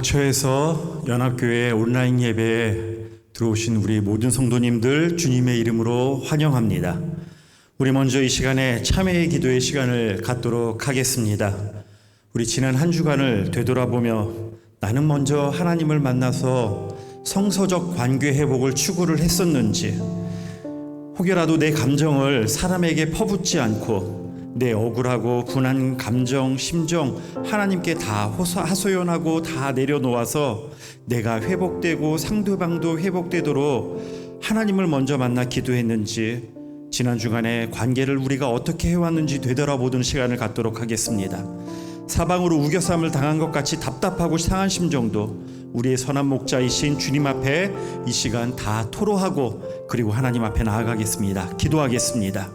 각처에서 연합교회 온라인 예배에 들어오신 우리 모든 성도님들 주님의 이름으로 환영합니다. 우리 먼저 이 시간에 참회의 기도의 시간을 갖도록 하겠습니다. 우리 지난 한 주간을 되돌아보며 나는 먼저 하나님을 만나서 성서적 관계 회복을 추구를 했었는지, 혹여라도 내 감정을 사람에게 퍼붓지 않고 내 억울하고 분한 감정, 심정 하나님께 다 하소연하고 다 내려놓아서 내가 회복되고 상대방도 회복되도록 하나님을 먼저 만나 기도했는지, 지난 주간에 관계를 우리가 어떻게 해왔는지 되돌아보는 시간을 갖도록 하겠습니다. 사방으로 우겨쌈을 당한 것 같이 답답하고 상한 심정도 우리의 선한 목자이신 주님 앞에 이 시간 다 토로하고 그리고 하나님 앞에 나아가겠습니다. 기도하겠습니다.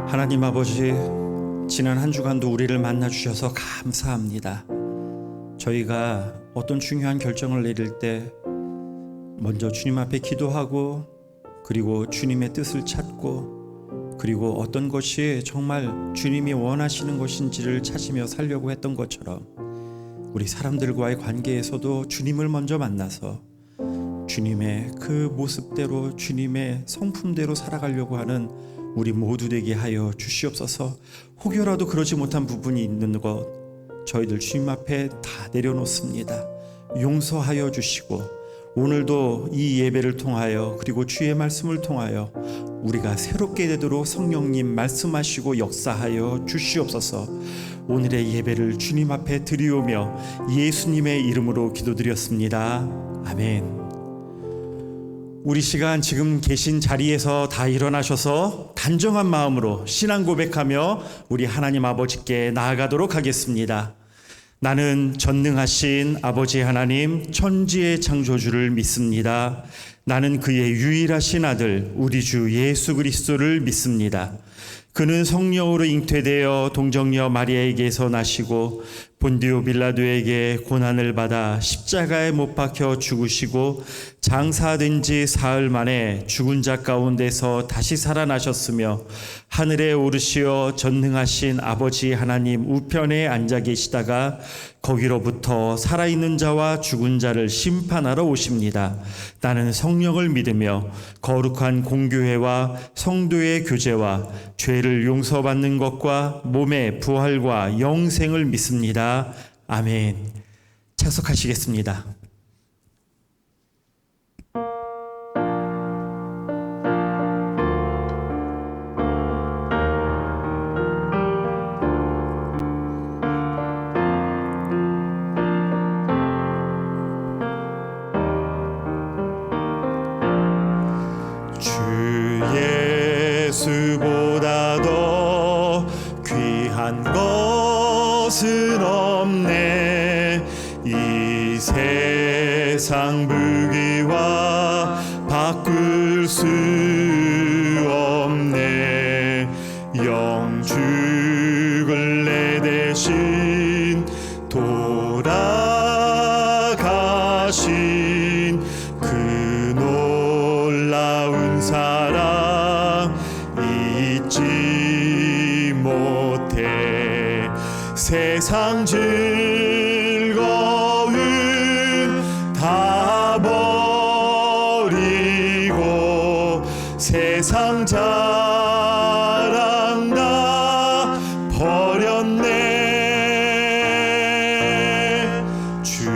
하나님 아버지, 지난 한 주간도 우리를 만나주셔서 감사합니다. 저희가 어떤 중요한 결정을 내릴 때 먼저 주님 앞에 기도하고, 그리고 주님의 뜻을 찾고, 그리고 어떤 것이 정말 주님이 원하시는 것인지를 찾으며 살려고 했던 것처럼 우리 사람들과의 관계에서도 주님을 먼저 만나서 주님의 그 모습대로, 주님의 성품대로 살아가려고 하는 우리 모두 되게 하여 주시옵소서. 혹여라도 그러지 못한 부분이 있는 것 저희들 주님 앞에 다 내려놓습니다. 용서하여 주시고, 오늘도 이 예배를 통하여 그리고 주의 말씀을 통하여 우리가 새롭게 되도록 성령님 말씀하시고 역사하여 주시옵소서. 오늘의 예배를 주님 앞에 드리오며 예수님의 이름으로 기도드렸습니다. 아멘. 우리 시간 지금 계신 자리에서 다 일어나셔서 단정한 마음으로 신앙 고백하며 우리 하나님 아버지께 나아가도록 하겠습니다. 나는 전능하신 아버지 하나님, 천지의 창조주를 믿습니다. 나는 그의 유일하신 아들 우리 주 예수 그리스도를 믿습니다. 그는 성령으로 잉태되어 동정녀 마리아에게서 나시고 본디오 빌라도에게 고난을 받아 십자가에 못 박혀 죽으시고 장사된 지 사흘 만에 죽은 자 가운데서 다시 살아나셨으며 하늘에 오르시어 전능하신 아버지 하나님 우편에 앉아 계시다가 거기로부터 살아있는 자와 죽은 자를 심판하러 오십니다. 나는 성령을 믿으며 거룩한 공교회와 성도의 교제와 죄를 용서받는 것과 몸의 부활과 영생을 믿습니다. 아멘. 착석하시겠습니다. 예수보다 더 귀한 것은 없네. 이 세상 부귀와 바꿀 수 없네. 영죽을 내 대신 돌아가신 그 놀라운 사랑 잊지 못해. 세상 즐거움 다 버리고 세상 자랑 다 버렸네. 주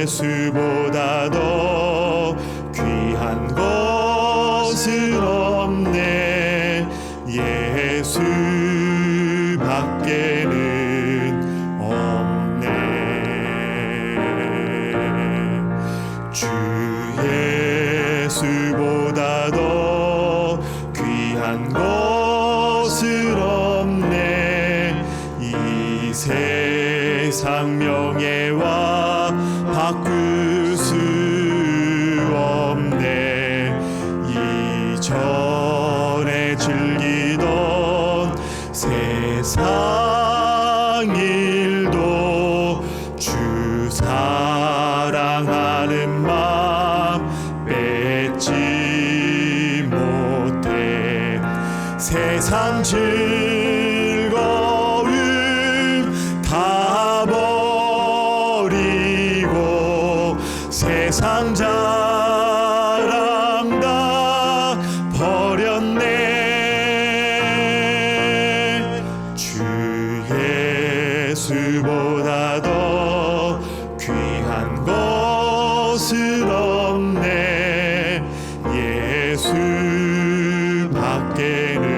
예수보다 더 귀한 것은 없네. 예수 밖에는 없네. 주 예수보다 더 귀한 것은 없네. 이 세상 명예와 바꿀 수 없네. 이전에 즐기던 세상 일도 주 사랑하는 마음 뺏지 못해. 세상 즐거움 다 버리고 세상 자랑 다 버렸네. 주 예수보다 더 귀한 것은 없네. 예수 밖에는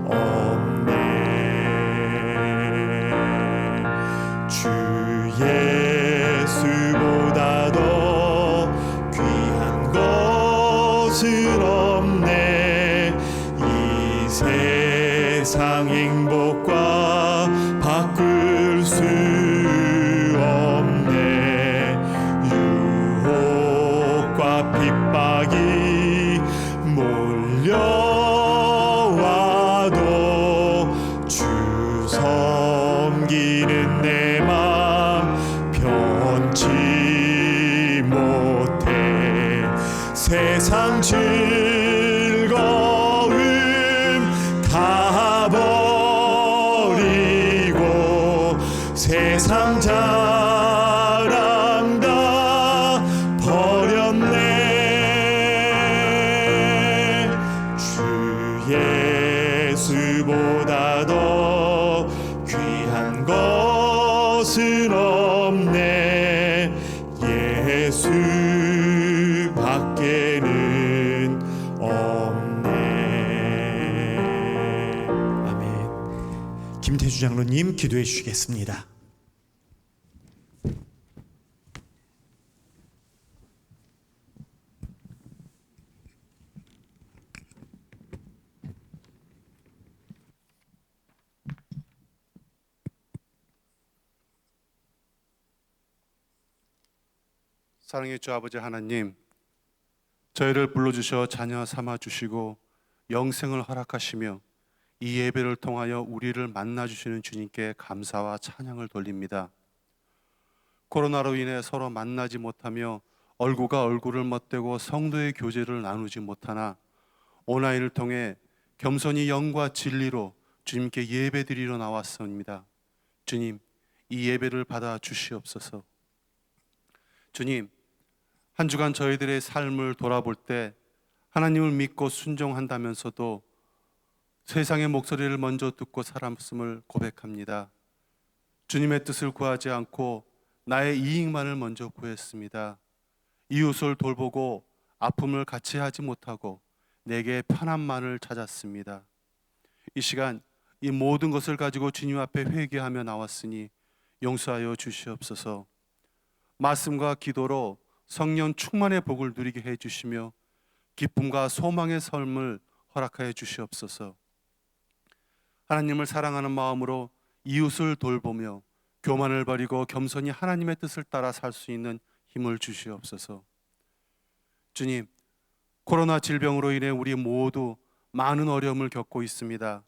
없네. 주 예수보다 더 귀한 것은 없네. 이 세상 행복과 바꿀 수 없네. 유혹과 핍박이 몰려와도 주 섬기는 내 맘 변치 못해. 세상 즐거움 다 버리고 세상 자랑 다 버렸네. 주 예수보다 더 귀한 것은 없네. 예수 밖에는 없네. 아멘. 김태주 장로님 기도해 주시겠습니다. 사랑의 주 아버지 하나님, 저희를 불러주셔 자녀 삼아주시고 영생을 허락하시며 이 예배를 통하여 우리를 만나주시는 주님께 감사와 찬양을 돌립니다. 코로나로 인해 서로 만나지 못하며 얼굴과 얼굴을 맞대고 성도의 교제를 나누지 못하나 온라인을 통해 겸손히 영과 진리로 주님께 예배드리러 나왔습니다. 주님, 이 예배를 받아 주시옵소서. 주님, 한 주간 저희들의 삶을 돌아볼 때 하나님을 믿고 순종한다면서도 세상의 목소리를 먼저 듣고 살았음을 고백합니다. 주님의 뜻을 구하지 않고 나의 이익만을 먼저 구했습니다. 이웃을 돌보고 아픔을 같이 하지 못하고 내게 편안만을 찾았습니다. 이 시간 이 모든 것을 가지고 주님 앞에 회개하며 나왔으니 용서하여 주시옵소서. 말씀과 기도로 성령 충만의 복을 누리게 해주시며 기쁨과 소망의 삶을 허락하여 주시옵소서. 하나님을 사랑하는 마음으로 이웃을 돌보며 교만을 버리고 겸손히 하나님의 뜻을 따라 살 수 있는 힘을 주시옵소서. 주님, 코로나 질병으로 인해 우리 모두 많은 어려움을 겪고 있습니다.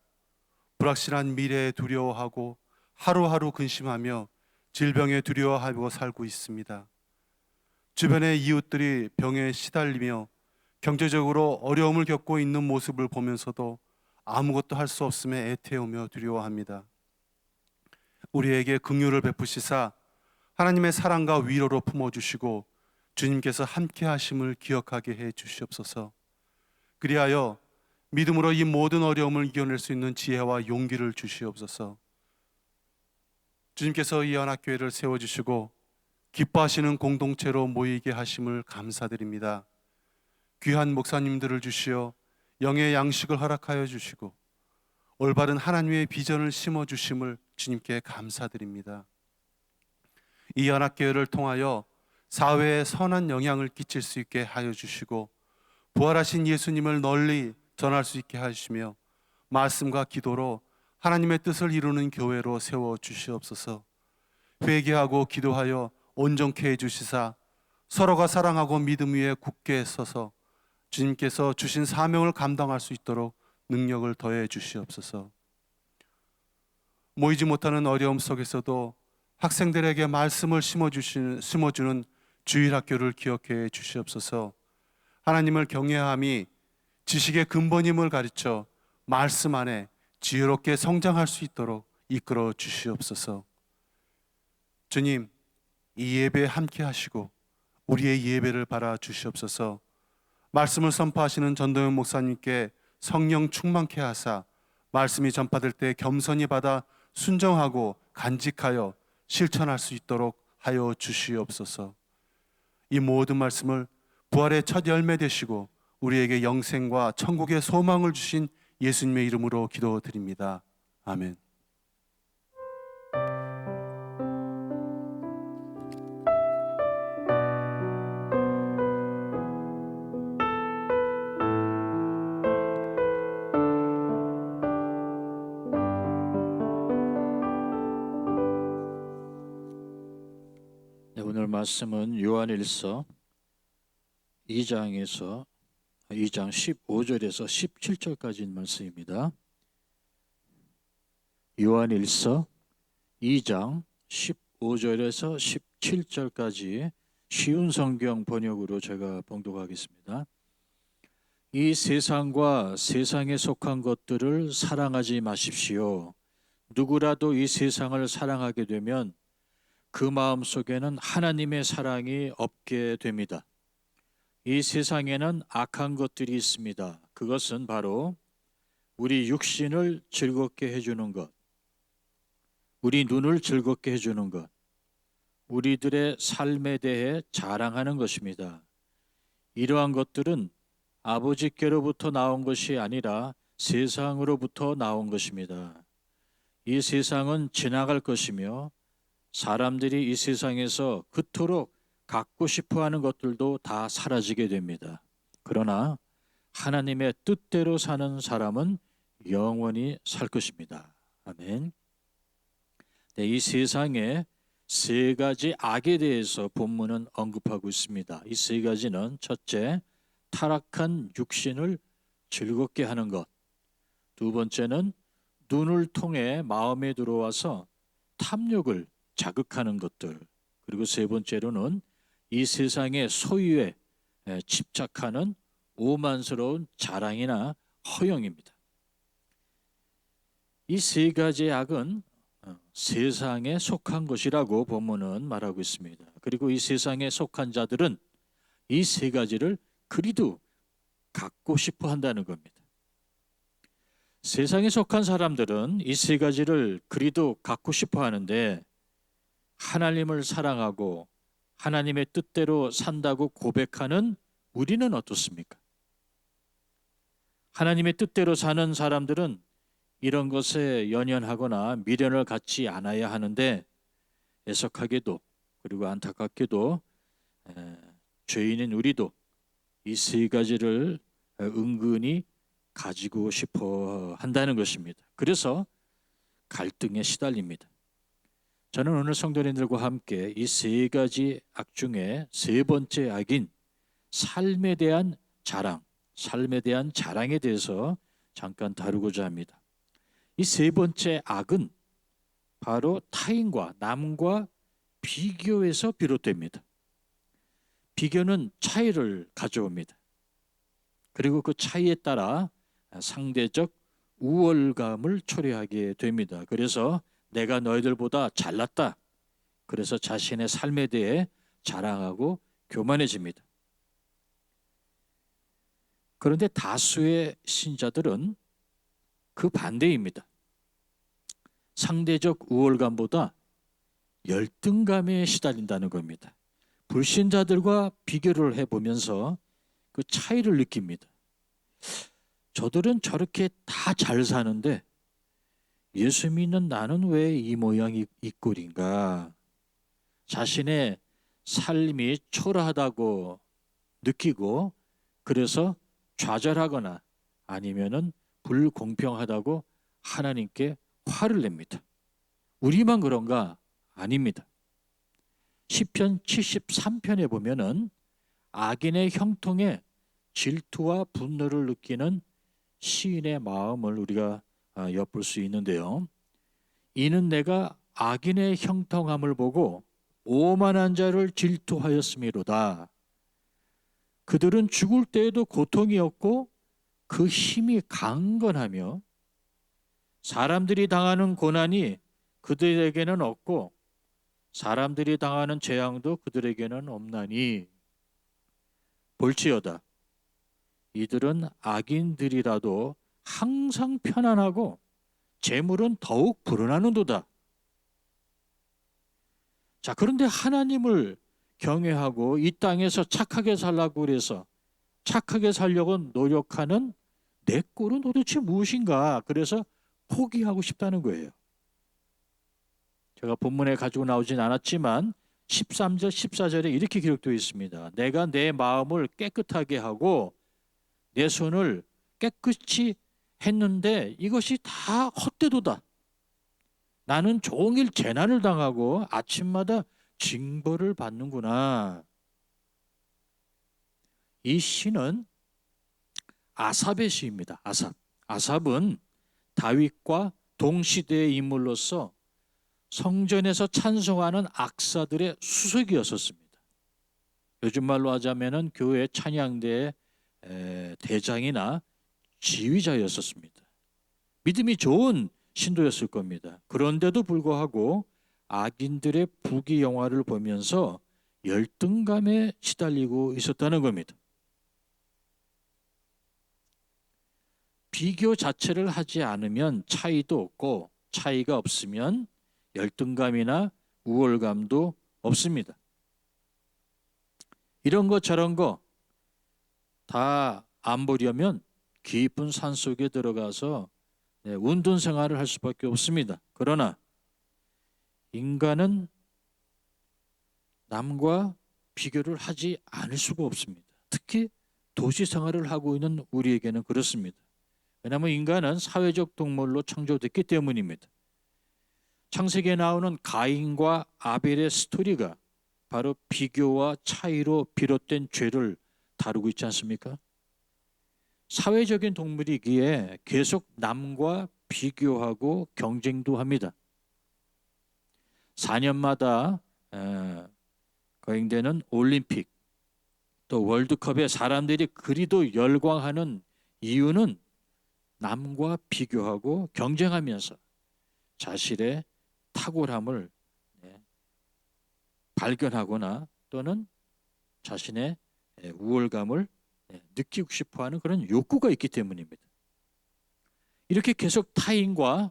불확실한 미래에 두려워하고 하루하루 근심하며 질병에 두려워하고 살고 있습니다. 주변의 이웃들이 병에 시달리며 경제적으로 어려움을 겪고 있는 모습을 보면서도 아무것도 할 수 없음에 애태우며 두려워합니다. 우리에게 긍휼을 베푸시사 하나님의 사랑과 위로로 품어주시고 주님께서 함께 하심을 기억하게 해 주시옵소서. 그리하여 믿음으로 이 모든 어려움을 이겨낼 수 있는 지혜와 용기를 주시옵소서. 주님께서 이 연합교회를 세워주시고 기뻐하시는 공동체로 모이게 하심을 감사드립니다. 귀한 목사님들을 주시어 영의 양식을 허락하여 주시고 올바른 하나님의 비전을 심어주심을 주님께 감사드립니다. 이 연합교회를 통하여 사회에 선한 영향을 끼칠 수 있게 하여 주시고 부활하신 예수님을 널리 전할 수 있게 하시며 말씀과 기도로 하나님의 뜻을 이루는 교회로 세워 주시옵소서. 회개하고 기도하여 온전케 해 주시사 서로가 사랑하고 믿음 위에 굳게 서서 주님께서 주신 사명을 감당할 수 있도록 능력을 더해 주시옵소서. 모이지 못하는 어려움 속에서도 학생들에게 말씀을 심어주는 주일학교를 기억해 주시옵소서. 하나님을 경외함이 지식의 근본임을 가르쳐 말씀 안에 지혜롭게 성장할 수 있도록 이끌어 주시옵소서. 주님, 이 예배에 함께 하시고 우리의 예배를 바라 주시옵소서. 말씀을 선포하시는 전도연 목사님께 성령 충만케 하사 말씀이 전파될 때 겸손히 받아 순종하고 간직하여 실천할 수 있도록 하여 주시옵소서. 이 모든 말씀을 부활의 첫 열매 되시고 우리에게 영생과 천국의 소망을 주신 예수님의 이름으로 기도드립니다. 아멘. 네, 오늘 말씀은 요한일서 2장 15절에서 17절까지 말씀입니다. 요한일서 2장 15절에서 17절까지 쉬운 성경 번역으로 제가 봉독하겠습니다. 이 세상과 세상에 속한 것들을 사랑하지 마십시오. 누구라도 이 세상을 사랑하게 되면 그 마음 속에는 하나님의 사랑이 없게 됩니다. 이 세상에는 악한 것들이 있습니다. 그것은 바로 우리 육신을 즐겁게 해주는 것, 우리 눈을 즐겁게 해주는 것, 우리들의 삶에 대해 자랑하는 것입니다. 이러한 것들은 아버지께로부터 나온 것이 아니라 세상으로부터 나온 것입니다. 이 세상은 지나갈 것이며 사람들이 이 세상에서 그토록 갖고 싶어하는 것들도 다 사라지게 됩니다. 그러나 하나님의 뜻대로 사는 사람은 영원히 살 것입니다. 아멘. 네, 이 세상에 세 가지 악에 대해서 본문은 언급하고 있습니다. 이 세 가지는 첫째, 타락한 육신을 즐겁게 하는 것. 두 번째는 눈을 통해 마음에 들어와서 탐욕을 자극하는 것들. 그리고 세 번째로는 이 세상의 소유에 집착하는 오만스러운 자랑이나 허영입니다. 이 세 가지의 악은 세상에 속한 것이라고 본문은 말하고 있습니다. 그리고 이 세상에 속한 자들은 이 세 가지를 그리도 갖고 싶어 한다는 겁니다. 세상에 속한 사람들은 이 세 가지를 그리도 갖고 싶어 하는데 하나님을 사랑하고 하나님의 뜻대로 산다고 고백하는 우리는 어떻습니까? 하나님의 뜻대로 사는 사람들은 이런 것에 연연하거나 미련을 갖지 않아야 하는데 애석하게도 그리고 안타깝게도 죄인인 우리도 이 세 가지를 은근히 가지고 싶어 한다는 것입니다. 그래서 갈등에 시달립니다. 저는 오늘 성도님들과 함께 이 세 가지 악 중에 세 번째 악인 삶에 대한 자랑, 삶에 대한 자랑에 대해서 잠깐 다루고자 합니다. 이 세 번째 악은 바로 타인과 남과 비교에서 비롯됩니다. 비교는 차이를 가져옵니다. 그리고 그 차이에 따라 상대적 우월감을 초래하게 됩니다. 그래서 내가 너희들보다 잘났다. 그래서 자신의 삶에 대해 자랑하고 교만해집니다. 그런데 다수의 신자들은 그 반대입니다. 상대적 우월감보다 열등감에 시달린다는 겁니다. 불신자들과 비교를 해보면서 그 차이를 느낍니다. 저들은 저렇게 다 잘 사는데 예수 믿는 나는 왜 이 모양 이 꼴인가? 자신의 삶이 초라하다고 느끼고 그래서 좌절하거나 아니면은 불공평하다고 하나님께 화를 냅니다. 우리만 그런가? 아닙니다. 시편 73편에 보면은 악인의 형통에 질투와 분노를 느끼는 시인의 마음을 우리가 엿볼 수 있는데요. 이는 내가 악인의 형통함을 보고 오만한 자를 질투하였음이로다. 그들은 죽을 때에도 고통이 없고 그 힘이 강건하며 사람들이 당하는 고난이 그들에게는 없고 사람들이 당하는 재앙도 그들에게는 없나니 볼지어다. 이들은 악인들이라도 항상 편안하고 재물은 더욱 불어나는도다. 자, 그런데 하나님을 경외하고 이 땅에서 착하게 살라고 그래서 착하게 살려고 노력하는 내 꼴은 도대체 무엇인가? 그래서 포기하고 싶다는 거예요. 제가 본문에 가지고 나오진 않았지만 13절 14절에 이렇게 기록되어 있습니다. 내가 내 마음을 깨끗하게 하고 내 손을 깨끗이 했는데 이것이 다 헛되도다. 나는 종일 재난을 당하고 아침마다 징벌을 받는구나. 이 시는 아삽의 시입니다. 아삽은 다윗과 동시대의 인물로서 성전에서 찬송하는 악사들의 수석이었었습니다. 요즘 말로 하자면은 교회 찬양대의 대장이나 지휘자였었습니다. 믿음이 좋은 신도였을 겁니다. 그런데도 불구하고 악인들의 부귀영화를 보면서 열등감에 시달리고 있었다는 겁니다. 비교 자체를 하지 않으면 차이도 없고 차이가 없으면 열등감이나 우월감도 없습니다. 이런 거 저런 거 다 안 보려면 깊은 산속에 들어가서 운동 생활을 할 수밖에 없습니다. 그러나 인간은 남과 비교를 하지 않을 수가 없습니다. 특히 도시 생활을 하고 있는 우리에게는 그렇습니다. 왜냐하면 인간은 사회적 동물로 창조됐기 때문입니다. 창세기에 나오는 가인과 아벨의 스토리가 바로 비교와 차이로 비롯된 죄를 다루고 있지 않습니까? 사회적인 동물이기에 계속 남과 비교하고 경쟁도 합니다. 4년마다 거행되는 올림픽 또 월드컵에 사람들이 그리도 열광하는 이유는 남과 비교하고 경쟁하면서 자신의 탁월함을 발견하거나 또는 자신의 우월감을 느끼고 싶어하는 그런 욕구가 있기 때문입니다. 이렇게 계속 타인과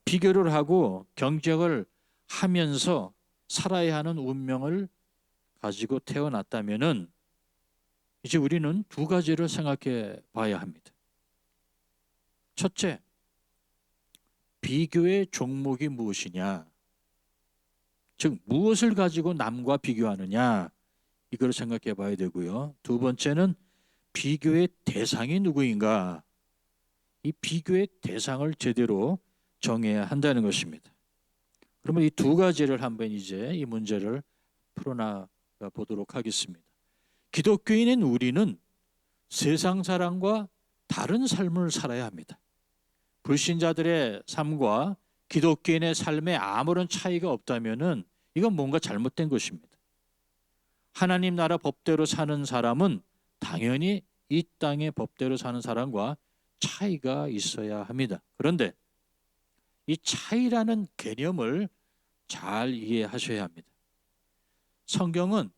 비교를 하고 경쟁을 하면서 살아야 하는 운명을 가지고 태어났다면은 이제 우리는 두 가지를 생각해 봐야 합니다. 첫째, 비교의 종목이 무엇이냐? 즉 무엇을 가지고 남과 비교하느냐? 이걸 생각해 봐야 되고요. 두 번째는 비교의 대상이 누구인가? 이 비교의 대상을 제대로 정해야 한다는 것입니다. 그러면 이 두 가지를 한번 이제 이 문제를 풀어나가 보도록 하겠습니다. 기독교인인 우리는 세상 사람과 다른 삶을 살아야 합니다. 불신자들의 삶과 기독교인의 삶에 아무런 차이가 없다면은 이건 뭔가 잘못된 것입니다. 하나님 나라 법대로 사는 사람은 당연히 이 땅의 법대로 사는 사람과 차이가 있어야 합니다. 그런데 이 차이라는 개념을 잘 이해하셔야 합니다. 성경은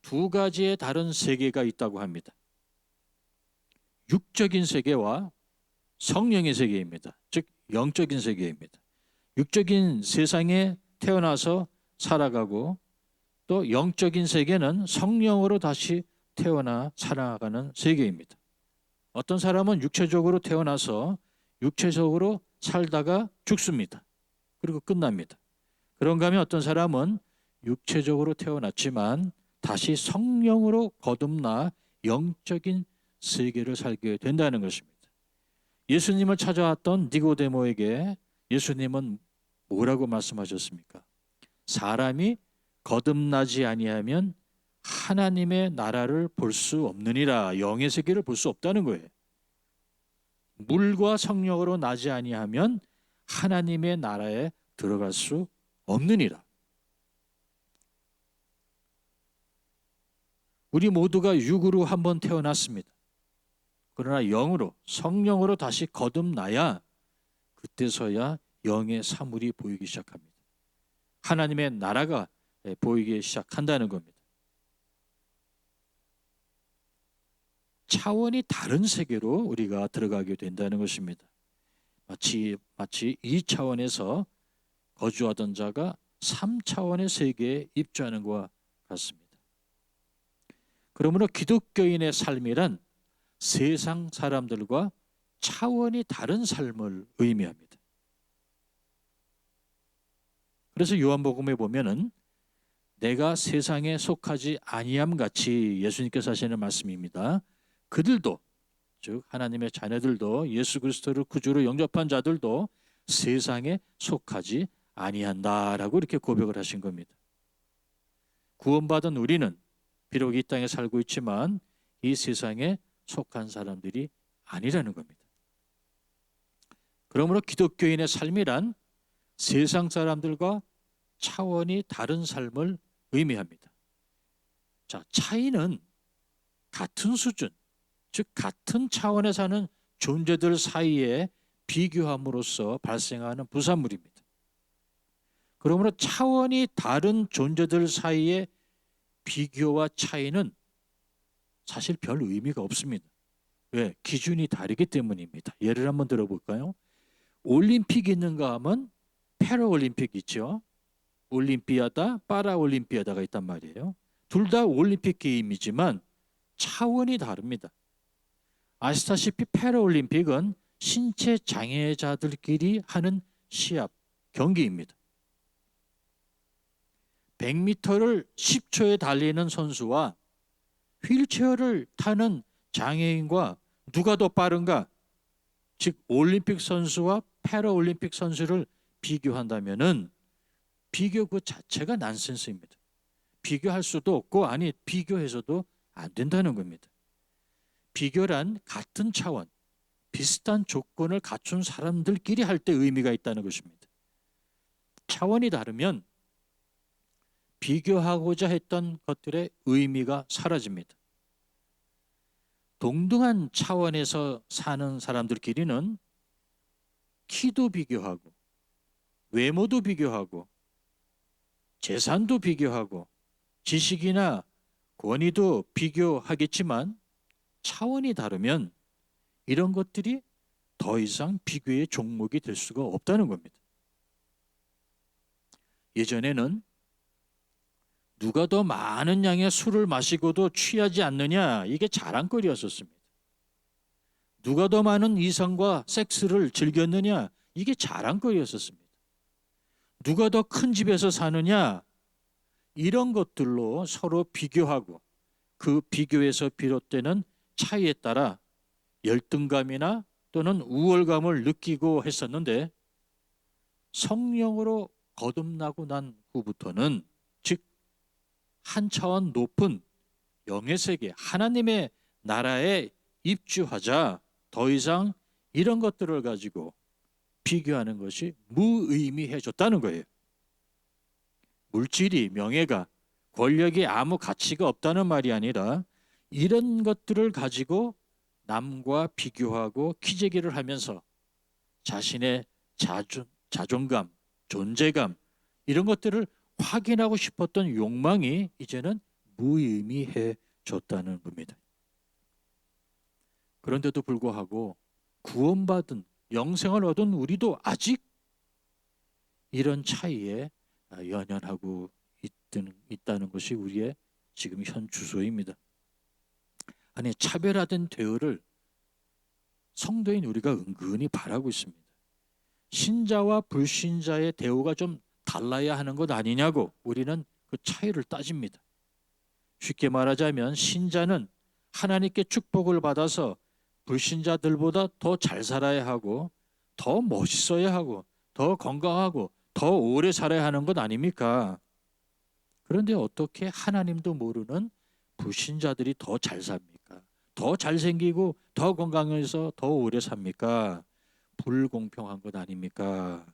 두 가지의 다른 세계가 있다고 합니다. 육적인 세계와 성령의 세계입니다. 즉 영적인 세계입니다. 육적인 세상에 태어나서 살아가고 또 영적인 세계는 성령으로 다시 태어나 살아가는 세계입니다. 어떤 사람은 육체적으로 태어나서 육체적으로 살다가 죽습니다. 그리고 끝납니다. 그런가 하면 어떤 사람은 육체적으로 태어났지만 다시 성령으로 거듭나 영적인 세계를 살게 된다는 것입니다. 예수님을 찾아왔던 니고데모에게 예수님은 뭐라고 말씀하셨습니까? 사람이 거듭나지 아니하면 하나님의 나라를 볼 수 없느니라. 영의 세계를 볼 수 없다는 거예요. 물과 성령으로 나지 아니하면 하나님의 나라에 들어갈 수 없느니라. 우리 모두가 육으로 한번 태어났습니다. 그러나 영으로, 성령으로 다시 거듭나야 그때서야 영의 사물이 보이기 시작합니다. 하나님의 나라가 보이기 시작한다는 겁니다. 차원이 다른 세계로 우리가 들어가게 된다는 것입니다. 마치 2차원에서 거주하던 자가 3차원의 세계에 입주하는 것과 같습니다. 그러므로 기독교인의 삶이란 세상 사람들과 차원이 다른 삶을 의미합니다. 그래서 요한복음에 보면은 내가 세상에 속하지 아니함 같이 예수님께서 하시는 말씀입니다. 그들도, 즉 하나님의 자녀들도, 예수 그리스도를 구주로 영접한 자들도 세상에 속하지 아니한다라고 이렇게 고백을 하신 겁니다. 구원받은 우리는 비록 이 땅에 살고 있지만 이 세상에 속한 사람들이 아니라는 겁니다. 그러므로 기독교인의 삶이란 세상 사람들과 차원이 다른 삶을 의미합니다. 자, 차이는 같은 수준, 즉 같은 차원에 사는 존재들 사이에 비교함으로써 발생하는 부산물입니다. 그러므로 차원이 다른 존재들 사이의 비교와 차이는 사실 별 의미가 없습니다. 왜? 기준이 다르기 때문입니다. 예를 한번 들어볼까요? 올림픽이 있는가 하면 패러올림픽 있죠. 올림피아다, 파라올림피아다가 있단 말이에요. 둘 다 올림픽 게임이지만 차원이 다릅니다. 아시다시피 패러올림픽은 신체 장애자들끼리 하는 시합, 경기입니다. 100m를 10초에 달리는 선수와 휠체어를 타는 장애인과 누가 더 빠른가? 즉 올림픽 선수와 패러올림픽 선수를 비교한다면은 비교 그 자체가 난센스입니다. 비교할 수도 없고 아니 비교해서도 안 된다는 겁니다. 비교란 같은 차원, 비슷한 조건을 갖춘 사람들끼리 할 때 의미가 있다는 것입니다. 차원이 다르면 비교하고자 했던 것들의 의미가 사라집니다. 동등한 차원에서 사는 사람들끼리는 키도 비교하고 외모도 비교하고 재산도 비교하고 지식이나 권위도 비교하겠지만 차원이 다르면 이런 것들이 더 이상 비교의 종목이 될 수가 없다는 겁니다. 예전에는 누가 더 많은 양의 술을 마시고도 취하지 않느냐, 이게 자랑거리였었습니다. 누가 더 많은 이성과 섹스를 즐겼느냐, 이게 자랑거리였었습니다. 누가 더 큰 집에서 사느냐, 이런 것들로 서로 비교하고 그 비교에서 비롯되는 차이에 따라 열등감이나 또는 우월감을 느끼고 했었는데, 성령으로 거듭나고 난 후부터는, 즉 한 차원 높은 영의 세계, 하나님의 나라에 입주하자 더 이상 이런 것들을 가지고 비교하는 것이 무의미해졌다는 거예요. 물질이, 명예가, 권력이 아무 가치가 없다는 말이 아니라 이런 것들을 가지고 남과 비교하고 기재기를 하면서 자신의 자존감, 존재감, 이런 것들을 확인하고 싶었던 욕망이 이제는 무의미해졌다는 겁니다. 그런데도 불구하고 구원받은 영생을 얻은 우리도 아직 이런 차이에 연연하고 있다는 것이 우리의 지금 현 주소입니다. 아니, 차별화된 대우를 성도인 우리가 은근히 바라고 있습니다. 신자와 불신자의 대우가 좀 달라야 하는 것 아니냐고 우리는 그 차이를 따집니다. 쉽게 말하자면 신자는 하나님께 축복을 받아서 불신자들보다 더 잘 살아야 하고 더 멋있어야 하고 더 건강하고 더 오래 살아야 하는 것 아닙니까? 그런데 어떻게 하나님도 모르는 불신자들이 더 잘 삽니까? 더 잘생기고 더 건강해서 더 오래 삽니까? 불공평한 것 아닙니까?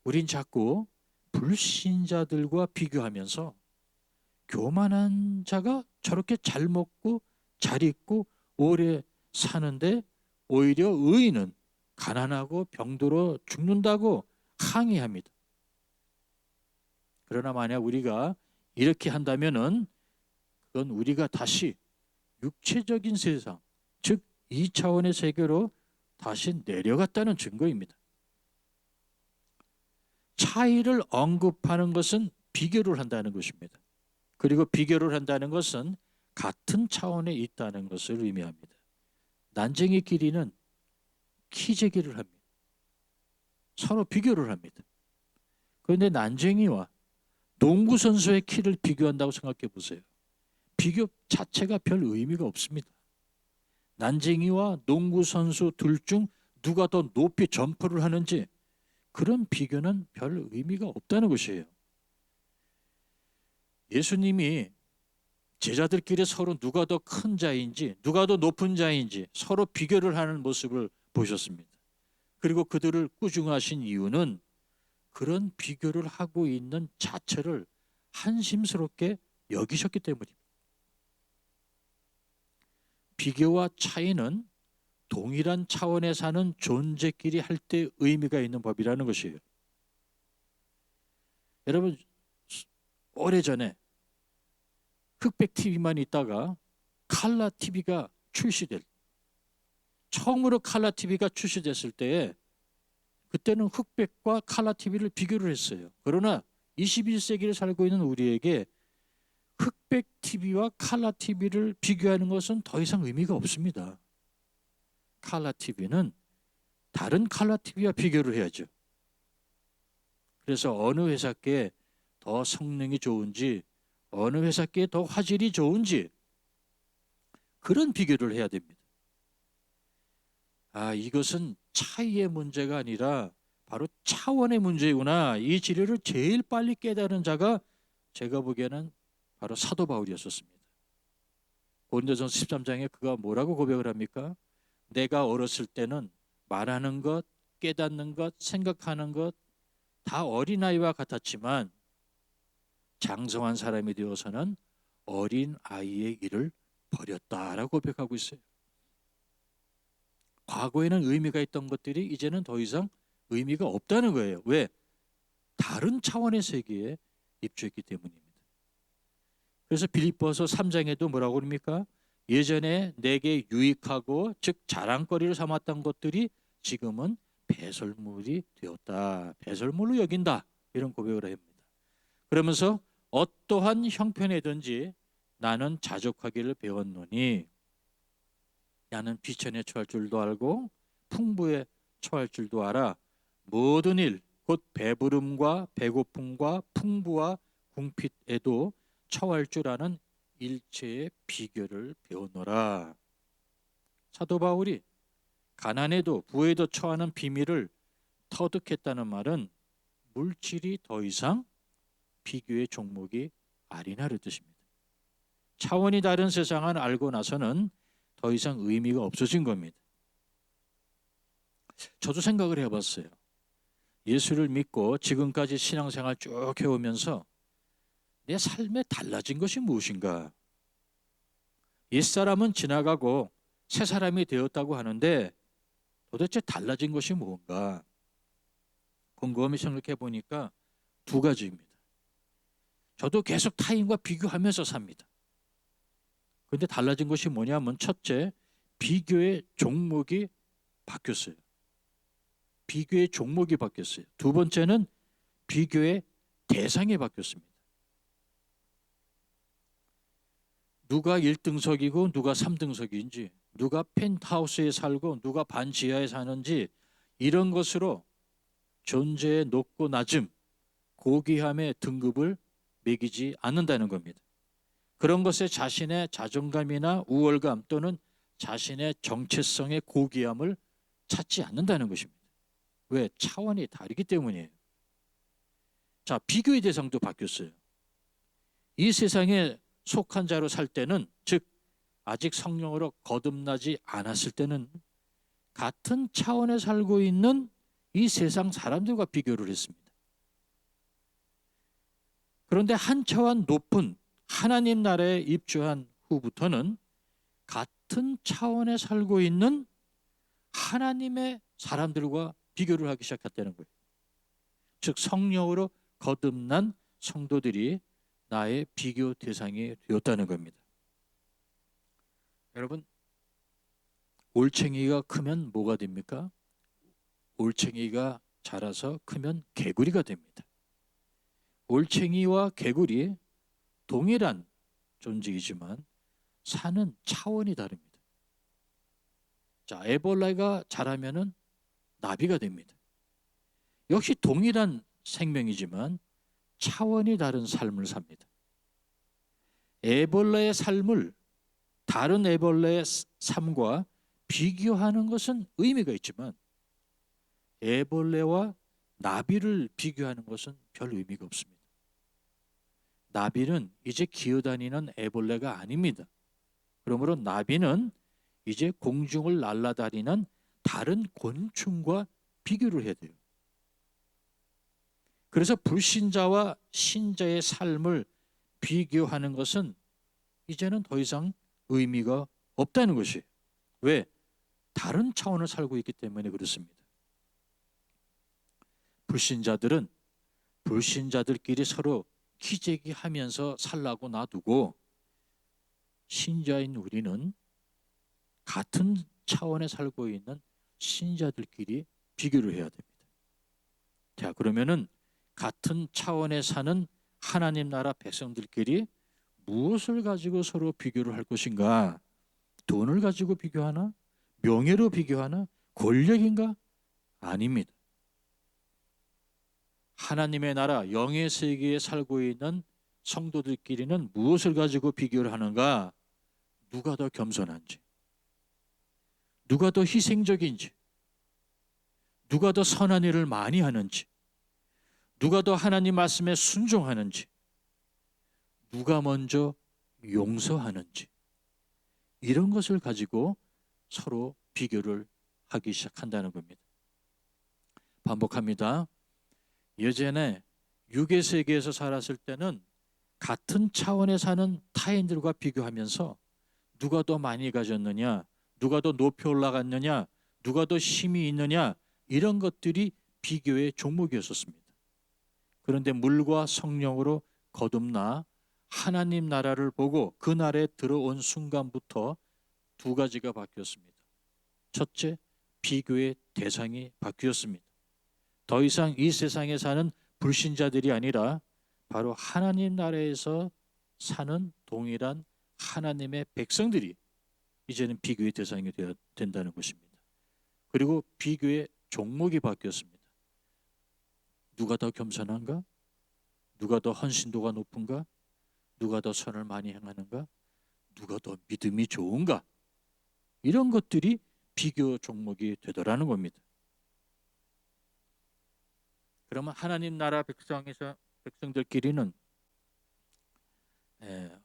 우린 자꾸 불신자들과 비교하면서 교만한 자가 저렇게 잘 먹고 잘 입고 오래 사는데 오히려 의인은 가난하고 병들어 죽는다고 항의합니다. 그러나 만약 우리가 이렇게 한다면은 그건 우리가 다시 육체적인 세상, 즉 2차원의 세계로 다시 내려갔다는 증거입니다. 차이를 언급하는 것은 비교를 한다는 것입니다. 그리고 비교를 한다는 것은 같은 차원에 있다는 것을 의미합니다. 난쟁이 끼리는 키재기를 합니다. 서로 비교를 합니다. 그런데 난쟁이와 농구 선수의 키를 비교한다고 생각해 보세요. 비교 자체가 별 의미가 없습니다. 난쟁이와 농구 선수 둘 중 누가 더 높이 점프를 하는지 그런 비교는 별 의미가 없다는 것이에요. 예수님이 제자들끼리 서로 누가 더 큰 자인지 누가 더 높은 자인지 서로 비교를 하는 모습을 보셨습니다. 그리고 그들을 꾸중하신 이유는 그런 비교를 하고 있는 자체를 한심스럽게 여기셨기 때문입니다. 비교와 차이는 동일한 차원에 사는 존재끼리 할 때 의미가 있는 법이라는 것이에요. 여러분, 오래전에 흑백 TV만 있다가 칼라 TV가 처음으로 칼라 TV가 출시됐을 때에 그때는 흑백과 칼라 TV를 비교를 했어요. 그러나 21세기를 살고 있는 우리에게 흑백 TV와 칼라 TV를 비교하는 것은 더 이상 의미가 없습니다. 칼라 TV는 다른 칼라 TV와 비교를 해야죠. 그래서 어느 회사께 더 성능이 좋은지 어느 회사께 더 화질이 좋은지 그런 비교를 해야 됩니다. 이것은 차이의 문제가 아니라 바로 차원의 문제구나. 이 진리를 제일 빨리 깨달은 자가 제가 보기에는 바로 사도 바울이었습니다. 고린도전서 13장에 그가 뭐라고 고백을 합니까? 내가 어렸을 때는 말하는 것, 깨닫는 것, 생각하는 것 다 어린아이와 같았지만 장성한 사람이 되어서는 어린아이의 일을 버렸다라고 고백하고 있어요. 과거에는 의미가 있던 것들이 이제는 더 이상 의미가 없다는 거예요. 왜? 다른 차원의 세계에 입주했기 때문입니다. 그래서 빌립보서 3장에도 뭐라고 그럽니까? 예전에 내게 유익하고 즉 자랑거리를 삼았던 것들이 지금은 배설물이 되었다. 배설물로 여긴다. 이런 고백을 합니다. 그러면서 어떠한 형편이든지 나는 자족하기를 배웠노니 나는 비천에 처할 줄도 알고 풍부에 처할 줄도 알아. 모든 일 곧 배부름과 배고픔과 풍부와 궁핍에도 처할 줄 아는 일체의 비결을 배우노라. 사도 바울이 가난에도 부에도 처하는 비밀을 터득했다는 말은 물질이 더 이상 비교의 종목이 아니라는 뜻입니다. 차원이 다른 세상을 알고 나서는 더 이상 의미가 없어진 겁니다. 저도 생각을 해봤어요. 예수를 믿고 지금까지 신앙생활 쭉 해오면서 내 삶에 달라진 것이 무엇인가? 옛사람은 지나가고 새 사람이 되었다고 하는데 도대체 달라진 것이 무엇인가? 곰곰이 생각해 보니까 두 가지입니다. 저도 계속 타인과 비교하면서 삽니다. 그런데 달라진 것이 뭐냐면 첫째, 비교의 종목이 바뀌었어요. 비교의 종목이 바뀌었어요. 두 번째는 비교의 대상이 바뀌었습니다. 누가 1등석이고 누가 3등석인지, 누가 펜트하우스에 살고 누가 반지하에 사는지 이런 것으로 존재의 높고 낮음, 고귀함의 등급을 매기지 않는다는 겁니다. 그런 것에 자신의 자존감이나 우월감 또는 자신의 정체성의 고귀함을 찾지 않는다는 것입니다. 왜? 차원이 다르기 때문이에요. 자, 비교의 대상도 바뀌었어요. 이 세상에 속한 자로 살 때는, 즉 아직 성령으로 거듭나지 않았을 때는 같은 차원에 살고 있는 이 세상 사람들과 비교를 했습니다. 그런데 한 차원 높은 하나님 나라에 입주한 후부터는 같은 차원에 살고 있는 하나님의 사람들과 비교를 하기 시작했다는 거예요. 즉 성령으로 거듭난 성도들이 나의 비교 대상이 되었다는 겁니다. 여러분, 올챙이가 크면 뭐가 됩니까? 올챙이가 자라서 크면 개구리가 됩니다. 올챙이와 개구리 동일한 존재이지만 사는 차원이 다릅니다. 자, 애벌레가 자라면은 나비가 됩니다. 역시 동일한 생명이지만 차원이 다른 삶을 삽니다. 애벌레의 삶을 다른 애벌레의 삶과 비교하는 것은 의미가 있지만 애벌레와 나비를 비교하는 것은 별 의미가 없습니다. 나비는 이제 기어다니는 애벌레가 아닙니다. 그러므로 나비는 이제 공중을 날아다니는 다른 곤충과 비교를 해야 돼요. 그래서 불신자와 신자의 삶을 비교하는 것은 이제는 더 이상 의미가 없다는 것이에요. 왜? 다른 차원을 살고 있기 때문에 그렇습니다. 불신자들은 불신자들끼리 서로 기재기하면서 살라고 놔두고 신자인 우리는 같은 차원에 살고 있는 신자들끼리 비교를 해야 됩니다. 자, 그러면은 같은 차원에 사는 하나님 나라 백성들끼리 무엇을 가지고 서로 비교를 할 것인가? 돈을 가지고 비교하나? 명예로 비교하나? 권력인가? 아닙니다. 하나님의 나라 영의 세계에 살고 있는 성도들끼리는 무엇을 가지고 비교를 하는가? 누가 더 겸손한지, 누가 더 희생적인지, 누가 더 선한 일을 많이 하는지, 누가 더 하나님 말씀에 순종하는지, 누가 먼저 용서하는지, 이런 것을 가지고 서로 비교를 하기 시작한다는 겁니다. 반복합니다. 예전에 육의 세계에서 살았을 때는 같은 차원에 사는 타인들과 비교하면서 누가 더 많이 가졌느냐, 누가 더 높이 올라갔느냐, 누가 더 힘이 있느냐, 이런 것들이 비교의 종목이었습니다. 그런데 물과 성령으로 거듭나 하나님 나라를 보고 그 나라에 들어온 순간부터 두 가지가 바뀌었습니다. 첫째, 비교의 대상이 바뀌었습니다. 더 이상 이 세상에 사는 불신자들이 아니라 바로 하나님 나라에서 사는 동일한 하나님의 백성들이 이제는 비교의 대상이 된다는 것입니다. 그리고 비교의 종목이 바뀌었습니다. 누가 더 겸손한가? 누가 더 헌신도가 높은가? 누가 더 선을 많이 행하는가? 누가 더 믿음이 좋은가? 이런 것들이 비교 종목이 되더라는 겁니다. 그러면 하나님 나라 백성들끼리는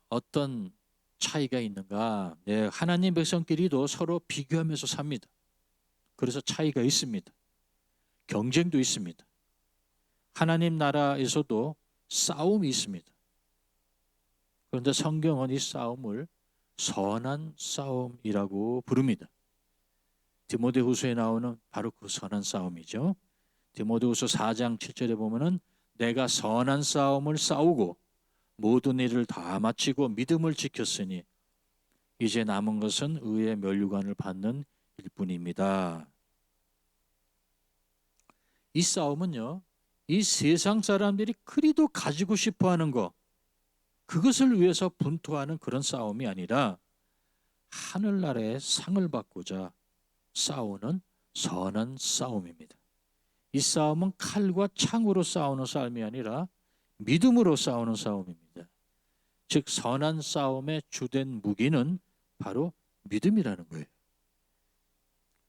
어떤 차이가 있는가? 하나님 백성끼리도 서로 비교하면서 삽니다. 그래서 차이가 있습니다. 경쟁도 있습니다. 하나님 나라에서도 싸움이 있습니다. 그런데 성경은 이 싸움을 선한 싸움이라고 부릅니다. 디모데후서에 나오는 바로 그 선한 싸움이죠. 디모데후서 4장 7절에 보면은 내가 선한 싸움을 싸우고 모든 일을 다 마치고 믿음을 지켰으니 이제 남은 것은 의의 면류관을 받는 일뿐입니다. 이 싸움은요, 이 세상 사람들이 그리도 가지고 싶어하는 것, 그것을 위해서 분투하는 그런 싸움이 아니라 하늘나라의 상을 받고자 싸우는 선한 싸움입니다. 이 싸움은 칼과 창으로 싸우는 싸움이 아니라 믿음으로 싸우는 싸움입니다. 즉 선한 싸움의 주된 무기는 바로 믿음이라는 거예요.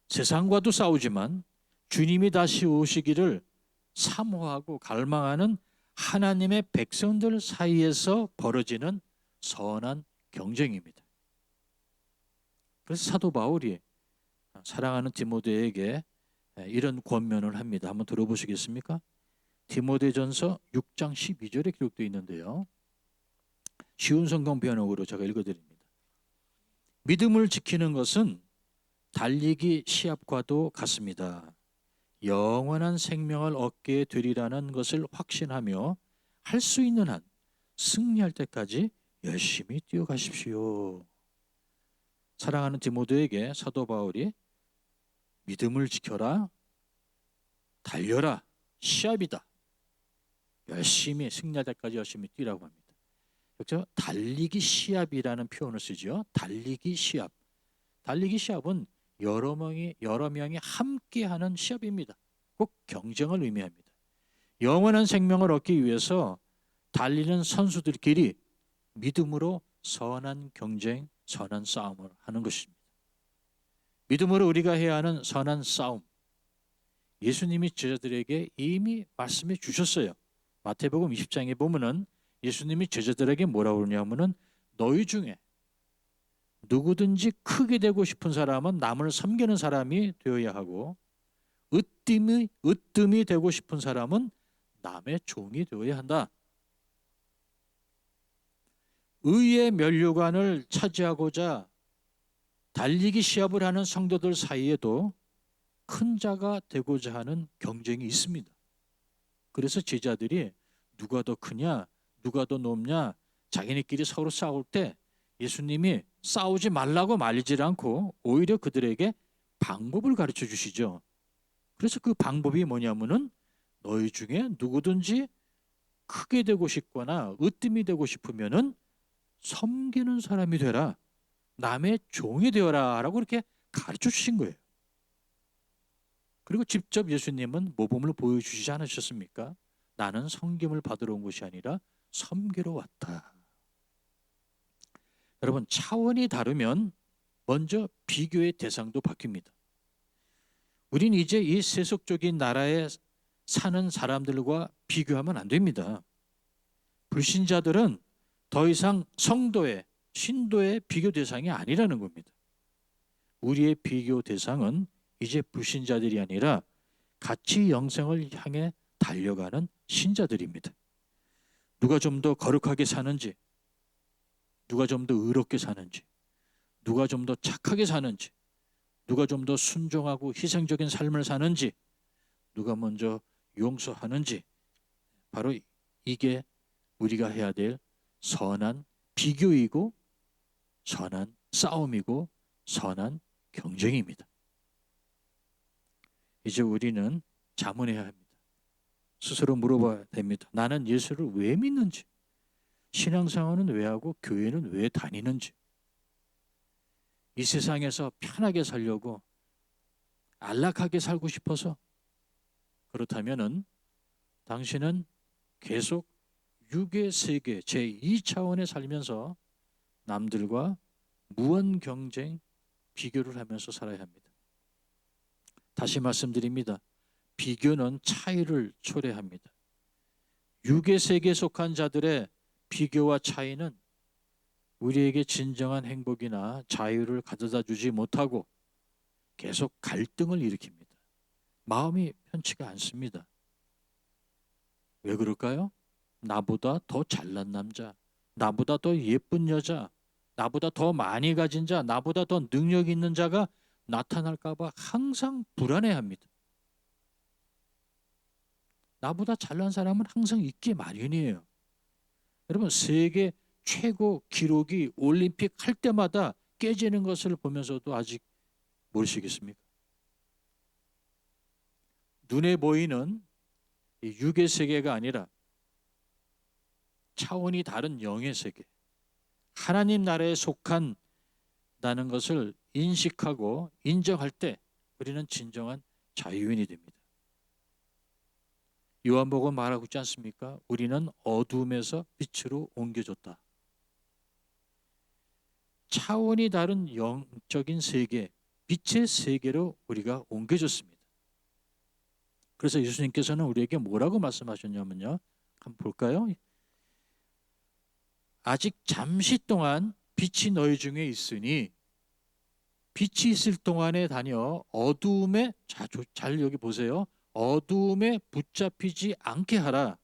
세상과도 싸우지만 주님이 다시 오시기를 사모하고 갈망하는 하나님의 백성들 사이에서 벌어지는 선한 경쟁입니다. 그래서 사도 바울이 사랑하는 디모데에게 이런 권면을 합니다. 한번 들어보시겠습니까? 디모데전서 6장 12절에 기록되어 있는데요. 쉬운 성경 번역으로 제가 읽어드립니다. 믿음을 지키는 것은 달리기 시합과도 같습니다. 영원한 생명을 얻게 되리라는 것을 확신하며 할 수 있는 한 승리할 때까지 열심히 뛰어가십시오. 사랑하는 디모데에게 사도 바울이 믿음을 지켜라, 달려라, 시합이다. 열심히 승리할 때까지 열심히 뛰라고 합니다. 그렇죠? 달리기 시합이라는 표현을 쓰죠. 달리기 시합. 달리기 시합은 여러 명이 함께하는 시합입니다. 꼭 경쟁을 의미합니다. 영원한 생명을 얻기 위해서 달리는 선수들끼리 믿음으로 선한 경쟁, 선한 싸움을 하는 것입니다. 믿음으로 우리가 해야 하는 선한 싸움, 예수님이 제자들에게 이미 말씀해 주셨어요. 마태복음 20장에 보면은 예수님이 제자들에게 뭐라고 그러냐면은 너희 중에 누구든지 크게 되고 싶은 사람은 남을 섬기는 사람이 되어야 하고 으뜸이 되고 싶은 사람은 남의 종이 되어야 한다. 의의 면류관을 차지하고자 달리기 시합을 하는 성도들 사이에도 큰 자가 되고자 하는 경쟁이 있습니다. 그래서 제자들이 누가 더 크냐, 누가 더 높냐, 자기네끼리 서로 싸울 때 예수님이 싸우지 말라고 말리지 않고 오히려 그들에게 방법을 가르쳐 주시죠. 그래서 그 방법이 뭐냐면은 너희 중에 누구든지 크게 되고 싶거나 으뜸이 되고 싶으면은 섬기는 사람이 되라, 남의 종이 되어라 라고 이렇게 가르쳐 주신 거예요. 그리고 직접 예수님은 모범을 보여주시지 않으셨습니까? 나는 섬김을 받으러 온 것이 아니라 섬기러 왔다. 여러분, 차원이 다르면 먼저 비교의 대상도 바뀝니다. 우린 이제 이 세속적인 나라에 사는 사람들과 비교하면 안 됩니다. 불신자들은 더 이상 성도의, 신도의 비교 대상이 아니라는 겁니다. 우리의 비교 대상은 이제 불신자들이 아니라 같이 영생을 향해 달려가는 신자들입니다. 누가 좀 더 거룩하게 사는지, 누가 좀 더 의롭게 사는지, 누가 좀 더 착하게 사는지, 누가 좀 더 순종하고 희생적인 삶을 사는지, 누가 먼저 용서하는지, 바로 이게 우리가 해야 될 선한 비교이고 선한 싸움이고 선한 경쟁입니다. 이제 우리는 자문해야 합니다. 스스로 물어봐야 됩니다. 나는 예수를 왜 믿는지, 신앙생활은 왜 하고 교회는 왜 다니는지, 이 세상에서 편하게 살려고 안락하게 살고 싶어서, 그렇다면은 당신은 계속 육의 세계 제2차원에 살면서 남들과 무한 경쟁, 비교를 하면서 살아야 합니다. 다시 말씀드립니다. 비교는 차이를 초래합니다. 육의 세계에 속한 자들의 비교와 차이는 우리에게 진정한 행복이나 자유를 가져다 주지 못하고 계속 갈등을 일으킵니다. 마음이 편치가 않습니다. 왜 그럴까요? 나보다 더 잘난 남자, 나보다 더 예쁜 여자, 나보다 더 많이 가진 자, 나보다 더 능력 있는 자가 나타날까 봐 항상 불안해합니다. 나보다 잘난 사람은 항상 있기 마련이에요. 여러분, 세계 최고 기록이 올림픽 할 때마다 깨지는 것을 보면서도 아직 모르시겠습니까? 눈에 보이는 이 육의 세계가 아니라 차원이 다른 영의 세계, 하나님 나라에 속한 나는 것을 인식하고 인정할 때 우리는 진정한 자유인이 됩니다. 요한복음 말하고 있지 않습니까? 우리는 어둠에서 빛으로 옮겨졌다. 차원이 다른 영적인 세계, 빛의 세계로 우리가 옮겨졌습니다. 그래서 예수님께서는 우리에게 뭐라고 말씀하셨냐면요. 한번 볼까요? 아직 잠시 동안 빛이 너희 중에 있으니 빛이 있을 동안에 다녀 어두움에, 잘 여기 보세요. 어두움에 붙잡히지 않게 하라.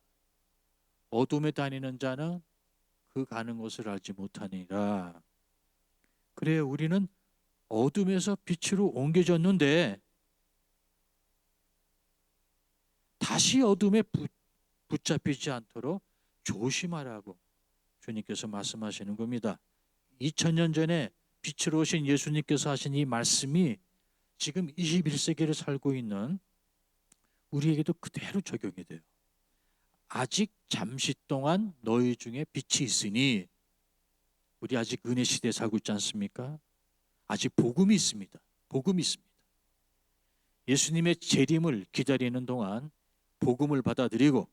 어둠에 다니는 자는 그 가는 곳을 알지 못하니라. 그래요, 우리는 어둠에서 빛으로 옮겨졌는데 다시 어둠에 붙잡히지 않도록 조심하라고 주님께서 말씀하시는 겁니다. 2000년 전에 빛으로 오신 예수님께서 하신 이 말씀이 지금 21세기를 살고 있는 우리에게도 그대로 적용이 돼요. 아직 잠시 동안 너희 중에 빛이 있으니, 우리 아직 은혜 시대에 살고 있지 않습니까? 아직 복음이 있습니다. 복음이 있습니다. 예수님의 재림을 기다리는 동안 복음을 받아들이고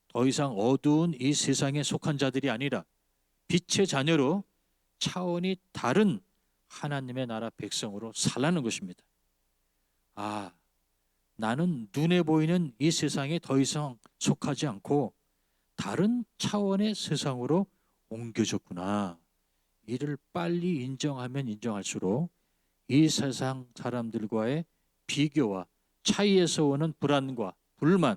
더 이상 어두운 이 세상에 속한 자들이 아니라 빛의 자녀로 차원이 다른 하나님의 나라 백성으로 살라는 것입니다. 아, 나는 눈에 보이는 이 세상에 더 이상 속하지 않고 다른 차원의 세상으로 옮겨졌구나. 이를 빨리 인정하면 인정할수록 이 세상 사람들과의 비교와 차이에서 오는 불안과 불만,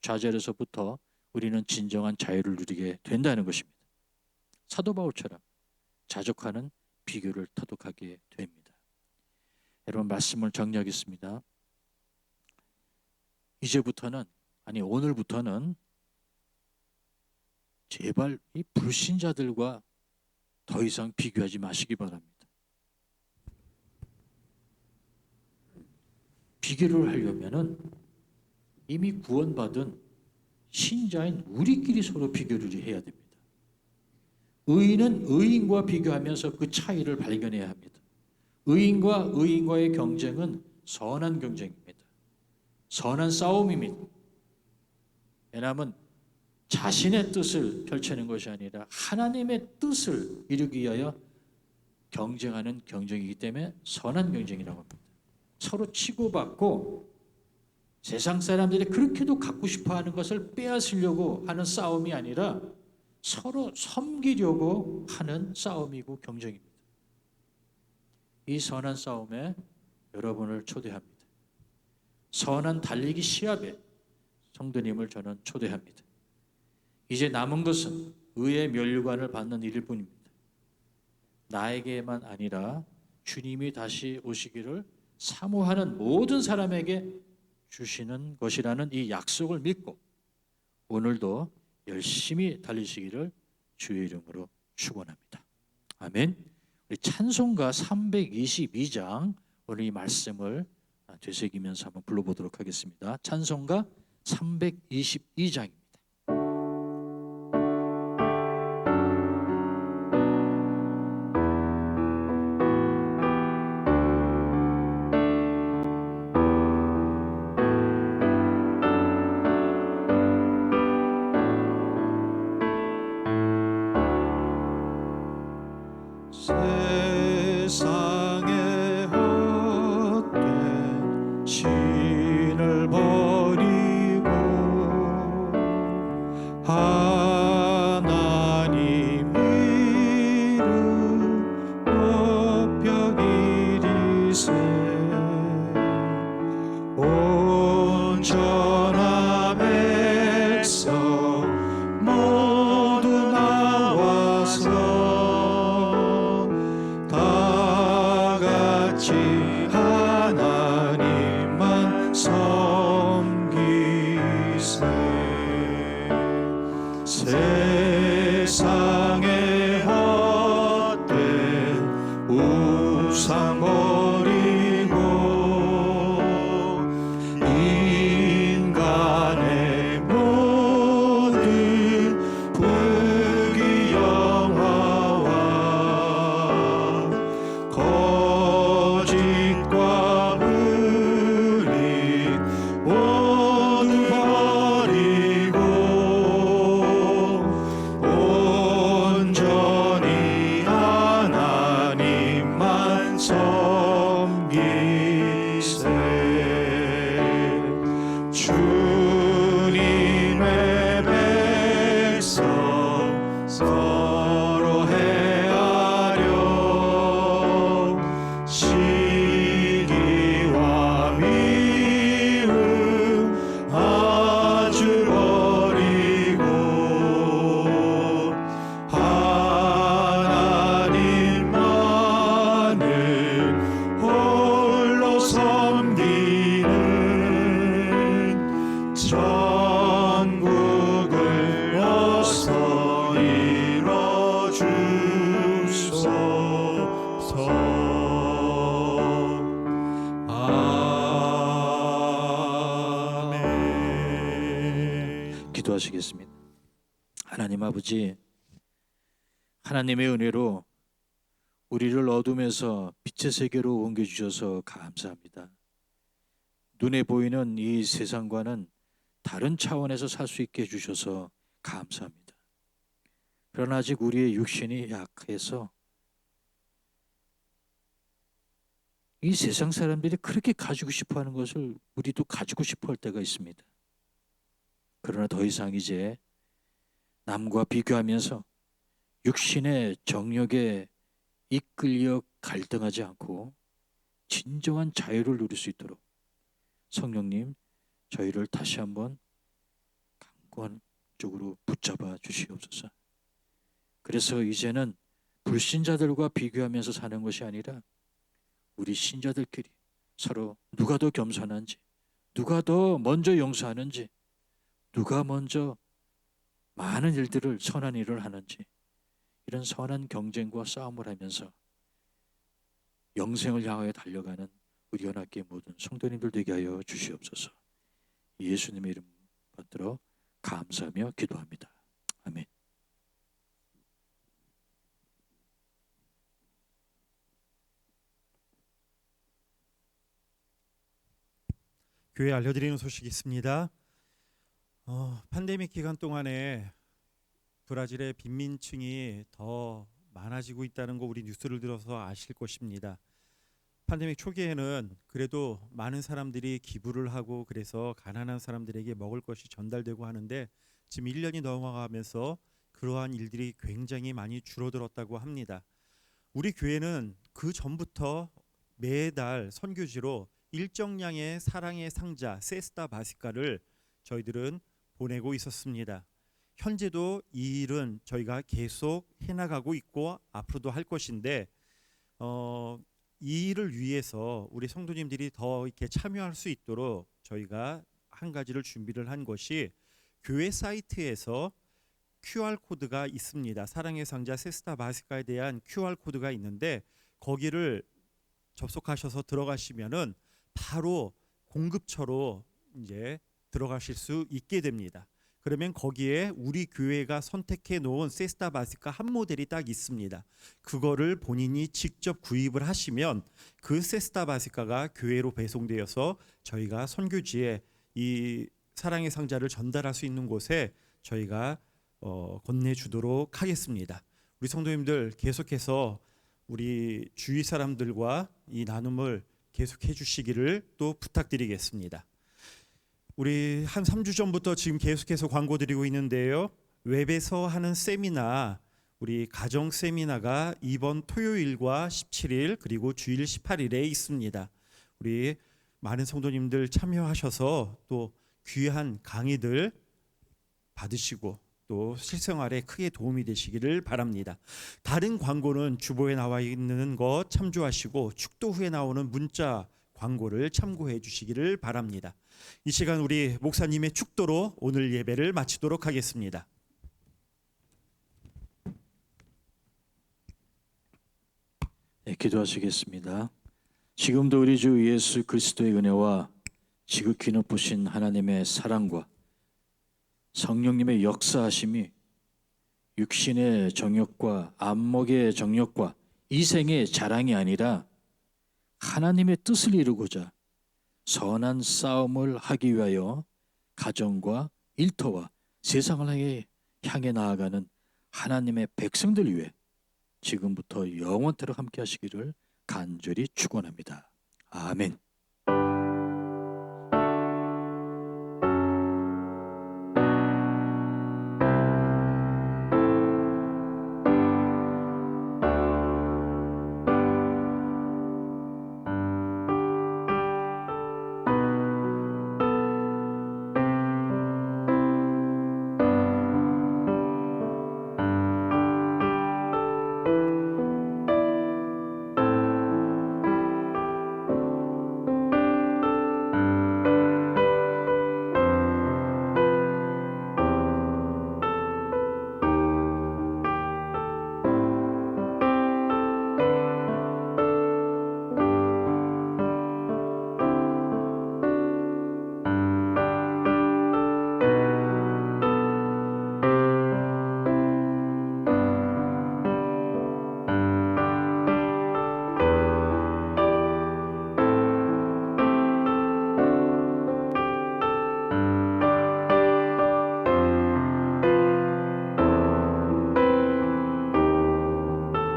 좌절에서부터 우리는 진정한 자유를 누리게 된다는 것입니다. 사도 바울처럼 자족하는 비교를 터득하게 됩니다. 여러분, 말씀을 정리하겠습니다. 이제부터는, 아니 오늘부터는 제발 이 불신자들과 더 이상 비교하지 마시기 바랍니다. 비교를 하려면은 이미 구원받은 신자인 우리끼리 서로 비교를 해야 됩니다. 의인은 의인과 비교하면서 그 차이를 발견해야 합니다. 의인과 의인과의 경쟁은 선한 경쟁입니다. 선한 싸움입니다. 왜냐하면 자신의 뜻을 펼치는 것이 아니라 하나님의 뜻을 이루기 위하여 경쟁하는 경쟁이기 때문에 선한 경쟁이라고 합니다. 서로 치고받고 세상 사람들이 그렇게도 갖고 싶어하는 것을 빼앗으려고 하는 싸움이 아니라 서로 섬기려고 하는 싸움이고 경쟁입니다. 이 선한 싸움에 여러분을 초대합니다. 선한 달리기 시합에 성도님을 저는 초대합니다. 이제 남은 것은 의의 면류관을 받는 일일 뿐입니다. 나에게만 아니라 주님이 다시 오시기를 사모하는 모든 사람에게 주시는 것이라는 이 약속을 믿고 오늘도 열심히 달리시기를 주의 이름으로 축원합니다. 아멘. 우리 찬송가 322장, 오늘 이 말씀을 되새기면서 한번 불러보도록 하겠습니다. 찬송가 322장입니다. 세상에 헛된 신을 버리고 하나님 이름 높여 기리세 온전한 백성 모두 나와서 다 같이 하나님만 섬기세 세상에 헛된 우상 버리고 인간의 모든 부귀영화와 거짓과 불의 모두 버리고 서로 헤아려 시기와 미움 아주 버리고 하나님만을 홀로 섬기는 전국을 어서 이뤄주소서. 아멘. 기도하시겠습니다. 하나님 아버지, 하나님의 은혜로 우리를 어둠에서 빛의 세계로 옮겨주셔서 감사합니다. 눈에 보이는 이 세상과는 다른 차원에서 살 수 있게 해주셔서 감사합니다. 그러나 아직 우리의 육신이 약해서 이 세상 사람들이 그렇게 가지고 싶어하는 것을 우리도 가지고 싶어 할 때가 있습니다. 그러나 더 이상 이제 남과 비교하면서 육신의 정욕에 이끌려 갈등하지 않고 진정한 자유를 누릴 수 있도록 성령님, 저희를 다시 한번 강권 쪽으로 붙잡아 주시옵소서. 그래서 이제는 불신자들과 비교하면서 사는 것이 아니라 우리 신자들끼리 서로 누가 더 겸손한지, 누가 더 먼저 용서하는지, 누가 먼저 많은 일들을, 선한 일을 하는지, 이런 선한 경쟁과 싸움을 하면서 영생을 향하여 달려가는 우리 연합교회 모든 성도님들 되게 하여 주시옵소서. 예수님의 이름 받들어 감사하며 기도합니다. 아멘. 교회 알려드리는 소식이 있습니다. 팬데믹 기간 동안에 브라질의 빈민층이 더 많아지고 있다는 거 우리 뉴스를 들어서 아실 것입니다. 팬데믹 초기에는 그래도 많은 사람들이 기부를 하고 그래서 가난한 사람들에게 먹을 것이 전달되고 하는데 지금 1년이 넘어가면서 그러한 일들이 굉장히 많이 줄어들었다고 합니다. 우리 교회는 그 전부터 매달 선교지로 일정량의 사랑의 상자 세스타 바시카를 저희들은 보내고 있었습니다. 현재도 이 일은 저희가 계속 해나가고 있고 앞으로도 할 것인데 이 일을 위해서 우리 성도님들이 더 이렇게 참여할 수 있도록 저희가 한 가지를 준비를 한 것이 교회 사이트에서 QR 코드가 있습니다. 사랑의 상자 세스타 바시카에 대한 QR 코드가 있는데 거기를 접속하셔서 들어가시면은 바로 공급처로 이제 들어가실 수 있게 됩니다. 그러면 거기에 우리 교회가 선택해 놓은 세스타 바시카 한 모델이 딱 있습니다. 그거를 본인이 직접 구입을 하시면 그 세스타 바시카가 교회로 배송되어서 저희가 선교지에 이 사랑의 상자를 전달할 수 있는 곳에 저희가 건네주도록 하겠습니다. 우리 성도님들 계속해서 우리 주위 사람들과 이 나눔을 계속해 주시기를 또 부탁드리겠습니다. 우리 한 3주 전부터 지금 계속해서 광고 드리고 있는데요. 웹에서 하는 세미나, 우리 가정 세미나가 이번 토요일과 17일 그리고 주일 18일에 있습니다. 우리 많은 성도님들 참여하셔서 또 귀한 강의들 받으시고 또 실생활에 크게 도움이 되시기를 바랍니다. 다른 광고는 주보에 나와 있는 거 참조하시고 축도 후에 나오는 문자 광고를 참고해 주시기를 바랍니다. 이 시간 우리 목사님의 축도로 오늘 예배를 마치도록 하겠습니다. 네, 기도하시겠습니다. 지금도 우리 주 예수 그리스도의 은혜와 지극히 높으신 하나님의 사랑과 성령님의 역사하심이 육신의 정욕과 안목의 정욕과 이생의 자랑이 아니라 하나님의 뜻을 이루고자 선한 싸움을 하기 위하여 가정과 일터와 세상을 향해 나아가는 하나님의 백성들 위해 지금부터 영원토록 함께 하시기를 간절히 축원합니다. 아멘.